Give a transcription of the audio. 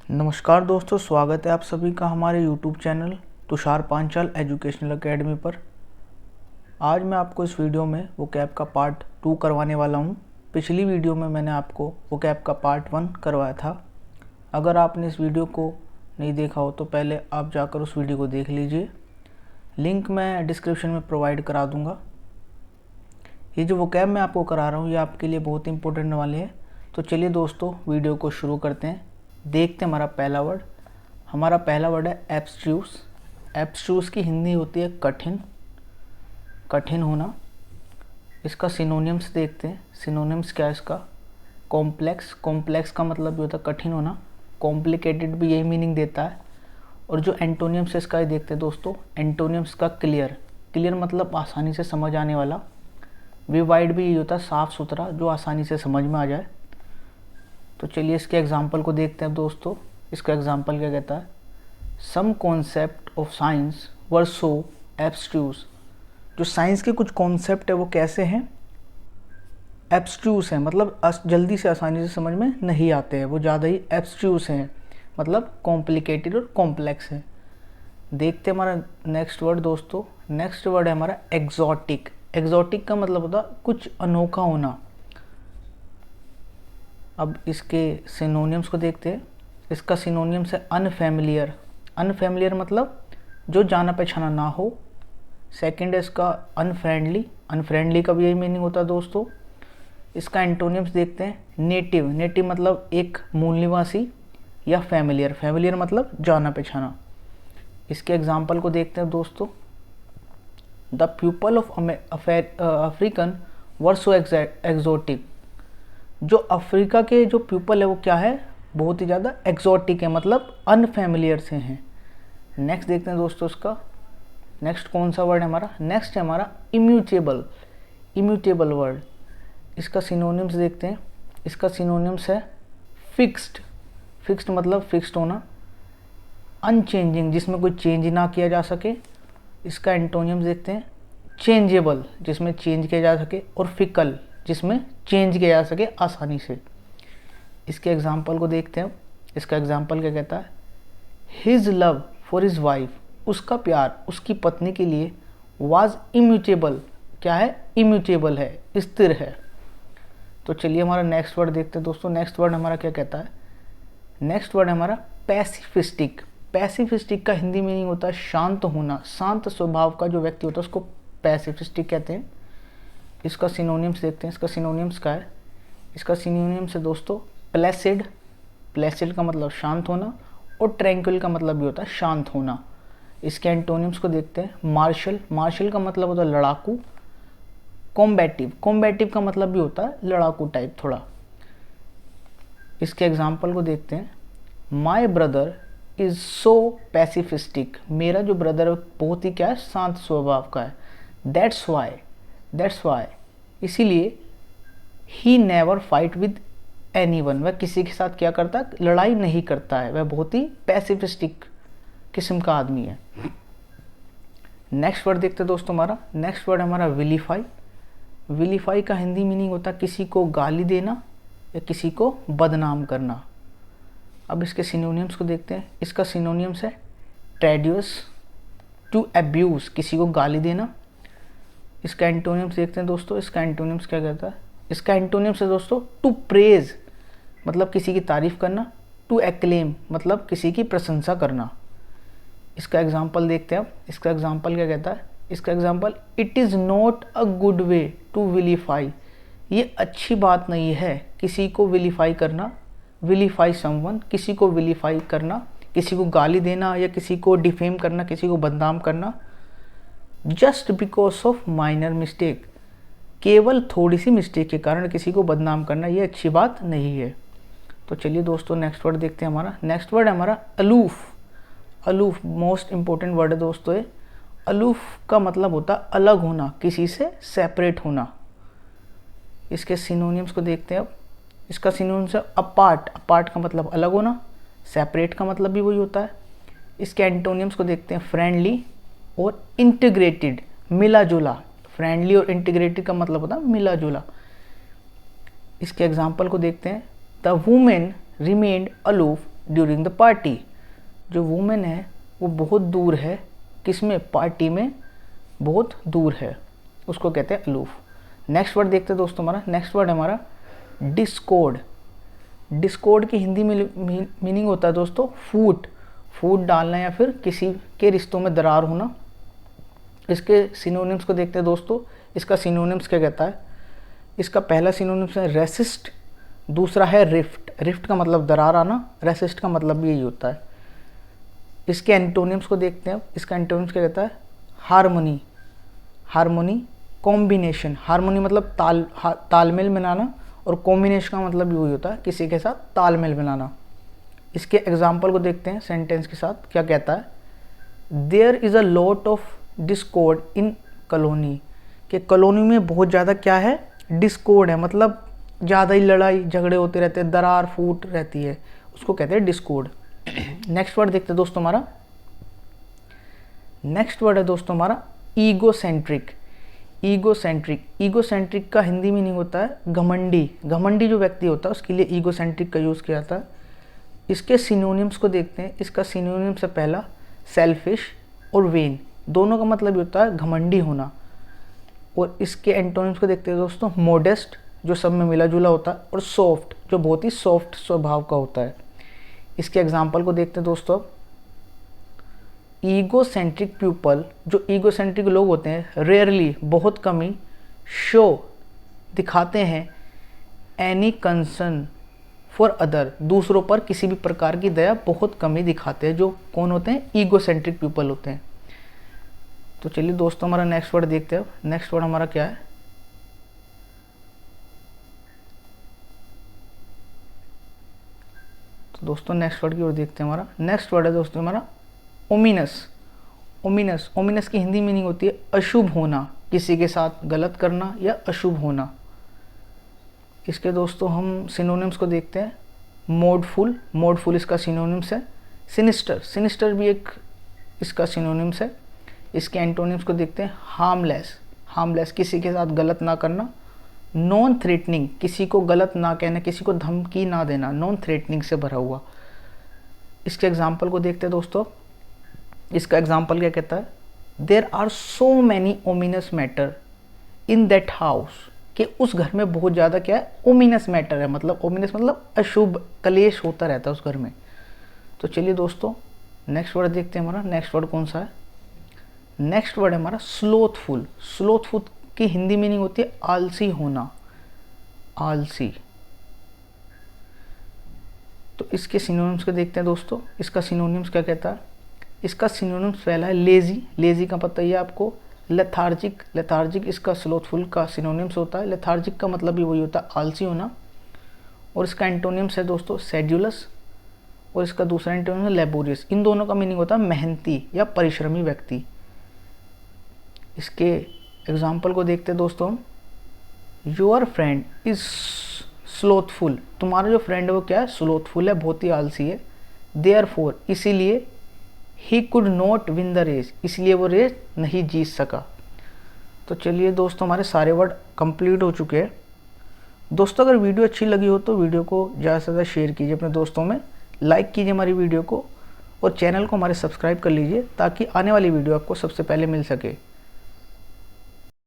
नमस्कार दोस्तों, स्वागत है आप सभी का हमारे YouTube channel Tushar Panchal educational academy पर। आज मैं आपको इस वीडियो में वोकैब का पार्ट 2 करवाने वाला हूं। पिछली वीडियो में मैंने आपको वोकैब का पार्ट 1 करवाया था। अगर आपने इस वीडियो को नहीं देखा हो तो पहले आप जाकर उस वीडियो को देख लीजिए। लिंक मैं डिस्क्रिप्शन में प्रोवाइड करा दूँगा। ये जो वोकैब मैं आपको करा रहा हूँ ये आपके लिए बहुत इंपॉर्टेंट वाले हैं। तो चलिए दोस्तों, वीडियो को शुरू करते हैं। देखते हैं हमारा पहला वर्ड है एब्स्ट्रूस। एब्स्ट्रूस की हिंदी होती है कठिन, कठिन होना। इसका सिनोनिम्स देखते हैं। सिनोनिम्स क्या है इसका? कॉम्प्लेक्स। कॉम्प्लेक्स का मतलब भी होता है कठिन होना। कॉम्प्लिकेटेड भी यही मीनिंग देता है। और जो एंटोनियम्स इसका ही देखते हैं दोस्तों। एंटोनियम्स का क्लियर। क्लियर मतलब आसानी से समझ आने वाला। विवाइड भी यही होता है साफ़ सुथरा, जो आसानी से समझ में आ जाए। तो चलिए इसके एग्जाम्पल को देखते हैं दोस्तों। इसका एग्जाम्पल क्या कहता है? Some concept of science were so abstruse. जो साइंस के कुछ कॉन्सेप्ट है वो कैसे हैं? एब्स्ट्रूस हैं, मतलब जल्दी से आसानी से समझ में नहीं आते हैं, वो ज़्यादा ही एब्स्ट्रूस हैं, मतलब कॉम्प्लिकेटेड और कॉम्प्लेक्स है। देखते हैं हमारा नेक्स्ट वर्ड दोस्तों। नेक्स्ट वर्ड है हमारा एग्जॉटिक। एग्जॉटिक का मतलब होता है कुछ अनोखा होना। अब इसके सिनोनिम्स को देखते हैं। इसका सिनोनिम्स है अनफैमिलियर। अनफैमिलियर मतलब जो जाना पहचाना ना हो। सेकंड है इसका अनफ्रेंडली। अनफ्रेंडली का भी यही मीनिंग होता है दोस्तों। इसका एंटोनिम्स देखते हैं। नेटिव। नेटिव मतलब एक मूल निवासी, या फैमिलियर। फैमिलियर मतलब जाना पहचाना। इसके एग्जाम्पल को देखते हैं दोस्तों। The people of African were so exotic. जो अफ्रीका के जो पीपल है वो क्या है? बहुत ही ज़्यादा एक्सोटिक है, मतलब अनफैमिलियर से हैं। नेक्स्ट देखते हैं दोस्तों इसका। नेक्स्ट कौन सा वर्ड है हमारा? नेक्स्ट है हमारा इम्यूटेबल। Immutable word. इसका सिनोनिम्स देखते हैं। इसका सिनोनिम्स है फिक्स्ड। फिक्स्ड मतलब फिक्स्ड होना। अनचेंजिंग, जिसमें कोई चेंज ना किया जा सके। इसका एंटोनिम्स देखते हैं। चेंजेबल, जिसमें चेंज किया जा सके। और फिकल, जिसमें चेंज किया जा सके आसानी से। इसके एग्जाम्पल को देखते हैं। इसका एग्जाम्पल क्या कहता है? His love for his wife. उसका प्यार उसकी पत्नी के लिए वाज इम्यूटेबल। क्या है? इम्यूटेबल है, स्थिर है। तो चलिए हमारा नेक्स्ट वर्ड देखते हैं दोस्तों। नेक्स्ट वर्ड हमारा क्या कहता है? नेक्स्ट वर्ड है हमारा पैसिफिस्टिक। पैसिफिस्टिक का हिंदी मीनिंग होता है शांत होना। शांत स्वभाव का जो व्यक्ति होता है उसको पैसिफिस्टिक कहते हैं। इसका सिनोनिम्स देखते हैं। इसका सिनोनिम्स क्या है? इसका सिनोनिम्स है दोस्तों प्लेसिड। प्लेसिड का मतलब शांत होना। और ट्रैंक्विल का मतलब भी होता है शांत होना। इसके एंटोनिम्स को देखते हैं। मार्शल। मार्शल का मतलब होता है लड़ाकू। कॉम्बैटिव। कॉम्बैटिव का मतलब भी होता है लड़ाकू टाइप थोड़ा। इसके एग्जाम्पल को देखते हैं। My brother is so pacifistic. मेरा जो ब्रदर है बहुत ही क्या है? शांत स्वभाव का है। दैट्स वाई इसीलिए he never fight with anyone. वह किसी के साथ क्या करता है? लड़ाई नहीं करता है। वह बहुत ही पैसिफिस्टिक किस्म का आदमी है। नेक्स्ट वर्ड देखते हैं दोस्तों हमारा। नेक्स्ट वर्ड हमारा विलीफाई। विलीफाई का हिंदी मीनिंग होता है किसी को गाली देना या किसी को बदनाम करना। अब इसके सिनोनिम्स को देखते हैं। इसका सिनोनिम्स है ट्रेडियस, टू अब्यूज, किसी को गाली देना। इसका एंटोनिम्स देखते हैं दोस्तों। इसका एंटोनिम्स क्या कहता है? इसका एंटोनिम्स है दोस्तों टू प्रेज, मतलब किसी की तारीफ करना। टू एक्लेम मतलब किसी की प्रशंसा करना। इसका एग्जाम्पल देखते हैं अब। इसका एग्जाम्पल क्या कहता है? इसका example it is not a good way to vilify. ये अच्छी बात नहीं है किसी को विलीफाई करना। विलीफाई समवन, किसी को विलीफाई करना, किसी को गाली देना या किसी को डिफेम करना, किसी को बदनाम करना। Just because of minor mistake, केवल थोड़ी सी मिस्टेक के कारण किसी को बदनाम करना ये अच्छी बात नहीं है। तो चलिए दोस्तों नेक्स्ट वर्ड देखते हैं हमारा। नेक्स्ट वर्ड है हमारा aloof. Aloof most important word है दोस्तों ये। अलूफ का मतलब होता है अलग होना, किसी से सेपरेट होना। इसके सिनोनिम्स को देखते हैं अब। इसका सिनोनिम्स है अपार्ट। अपार्ट का मतलब अलग होना। सेपरेट का मतलब भी वही होता है। इसके एंटोनिम्स को देखते हैं। फ्रेंडली और इंटीग्रेटेड, मिला जुला। फ्रेंडली और इंटीग्रेटेड का मतलब होता है मिला जुला। इसके एग्जाम्पल को देखते हैं। The women remained aloof during the party. जो वुमेन है वो बहुत दूर है, किसमें, पार्टी में बहुत दूर है, उसको कहते हैं अलूफ। नेक्स्ट वर्ड देखते हैं दोस्तों हमारा, नेक्स्ट वर्ड है हमारा डिस्कॉर्ड। डिस्कॉर्ड की हिंदी में मीनिंग होता है दोस्तों फूट, फूट डालना या फिर किसी के रिश्तों में दरार होना। इसके सिनोनिम्स को देखते हैं दोस्तों, इसका सिनोनिम्स क्या कहता है। इसका पहला सिनोनिम्स है रेसिस्ट, दूसरा है रिफ्ट। रिफ्ट का मतलब दरार आना, रेसिस्ट का मतलब भी यही होता है। इसके एंटोनिम्स को देखते हैं, इसका एंटोनिम्स क्या कहता है, हारमोनी, हारमोनी, कॉम्बिनेशन। हारमोनी मतलब तालमेल बनाना, और कॉम्बिनेशन का मतलब यही होता है किसी के साथ तालमेल बनाना। इसके एग्जाम्पल को देखते हैं सेंटेंस के साथ, क्या कहता है, there is a lot of discord in colony, कि कॉलोनी में बहुत ज़्यादा क्या है, डिस्कॉर्ड है, मतलब ज़्यादा ही लड़ाई झगड़े होते रहते हैं, दरार फूट रहती है, उसको कहते हैं डिस्कॉर्ड। नेक्स्ट वर्ड देखते हैं दोस्तों हमारा, नेक्स्ट वर्ड है दोस्तों हमारा ईगोसेंट्रिक। ईगोसेंट्रिक, ईगोसेंट्रिक का हिंदी मीनिंग होता है घमंडी। घमंडी जो व्यक्ति होता है उसके लिए ईगोसेंट्रिक का यूज़ किया जाता है। इसके सिनोनिम्स को देखते हैं, इसका सिनोनिम्स से पहला सेल्फिश और वेन, दोनों का मतलब होता है घमंडी होना। और इसके एंटोनिम्स को देखते हैं दोस्तों, मोडेस्ट जो सब में मिला जुला होता है, और सॉफ्ट जो बहुत ही सॉफ्ट स्वभाव का होता है। इसके एग्जाम्पल को देखते हैं दोस्तों, ईगोसेंट्रिक पीपल, जो ईगोसेंट्रिक लोग होते हैं, रेयरली बहुत कम ही, शो दिखाते हैं, एनी कंसर्न फॉर अदर, दूसरों पर किसी भी प्रकार की दया बहुत कम ही दिखाते हैं। जो कौन होते हैं, ईगोसेंट्रिक पीपल होते हैं। तो चलिए दोस्तों हमारा नेक्स्ट वर्ड देखते हैं। नेक्स्ट वर्ड हमारा क्या है, तो दोस्तों नेक्स्ट वर्ड की ओर देखते हैं। हमारा नेक्स्ट वर्ड है दोस्तों हमारा ओमिनस। ओमिनस, ओमिनस की हिंदी मीनिंग होती है अशुभ होना, किसी के साथ गलत करना या अशुभ होना। इसके दोस्तों हम सिनोनिम्स को देखते हैं, मोडफुल, मोडफुल इसका सिनोनिम्स है। सिनिस्टर, सिनिस्टर भी एक इसका सिनोनिम्स है। इसके एंटोनिम्स को देखते हैं, हार्मलेस, हार्मलेस किसी के साथ गलत ना करना। नॉन थ्रेटनिंग, किसी को गलत ना कहना, किसी को धमकी ना देना, नॉन थ्रेटनिंग से भरा हुआ। इसके एग्जाम्पल को देखते हैं दोस्तों, इसका एग्जाम्पल क्या कहता है, there are so many ominous matter in that house, कि उस घर में बहुत ज़्यादा क्या है, ओमिनस मैटर है, मतलब ओमिनस मतलब अशुभ, कलेश होता रहता है उस घर में। तो चलिए दोस्तों नेक्स्ट वर्ड देखते हैं। हमारा नेक्स्ट वर्ड कौन सा है, नेक्स्ट वर्ड है हमारा स्लोथफुल। स्लोथफुल की हिंदी मीनिंग होती है आलसी होना, आलसी। तो इसके सिनोनिम्स को देखते हैं दोस्तों, इसका सिनोनिम्स क्या कहता है। इसका सिनोनिम्स पहला है लेजी, लेजी का पता ही है आपको। लेथार्जिक, लेथार्जिक इसका स्लोथफुल का सिनोनिम्स होता है। लेथार्जिक का मतलब भी वही होता है आलसी होना। और इसका एंटोनिम्स है दोस्तों सेड्यूलस, और इसका दूसरा एंटोनिम्स है लेबोरियस। इन दोनों का मीनिंग होता है मेहनती या परिश्रमी व्यक्ति। इसके एग्जाम्पल को देखते हैं दोस्तों, योर फ्रेंड इज स्लोथफुल, तुम्हारा जो फ्रेंड है वो क्या है, स्लोथफुल है, बहुत ही आलसी है। देयरफॉर, इसीलिए, he could not win the race, इसलिए वो रेस नहीं जीत सका। तो चलिए दोस्तों हमारे सारे वर्ड कंप्लीट हो चुके हैं। दोस्तों अगर वीडियो अच्छी लगी हो तो वीडियो को ज़्यादा से ज़्यादा शेयर कीजिए अपने दोस्तों में, लाइक कीजिए हमारी वीडियो को, और चैनल को हमारे सब्सक्राइब कर लीजिए ताकि आने वाली वीडियो आपको सबसे पहले मिल सके।